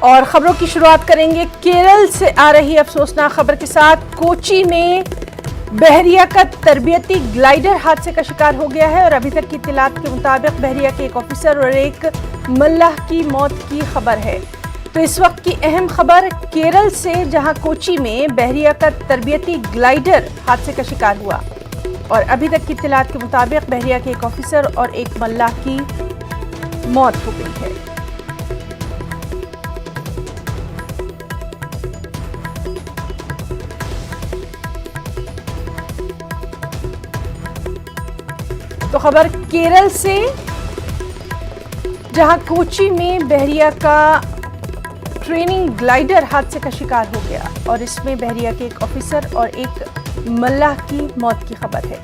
और खबरों की शुरुआत करेंगे केरल से आ रही अफसोसनाक खबर के साथ। कोची में बहरिया का तरबियती ग्लाइडर हादसे का शिकार हो गया है और अभी तक की इत्तलात के मुताबिक बहरिया के एक ऑफिसर और एक मल्लाह की मौत की खबर है। तो इस वक्त की अहम खबर केरल से, जहां कोची में बहरिया का तरबियती ग्लाइडर हादसे का शिकार हुआ और अभी तक की इत्तलात के मुताबिक बहरिया के एक ऑफिसर और एक मल्लाह की मौत हो गई है। तो खबर केरल से, जहां कोची में बहरिया का ट्रेनिंग ग्लाइडर हादसे का शिकार हो गया और इसमें बहरिया के एक ऑफिसर और एक मल्लाह की मौत की खबर है।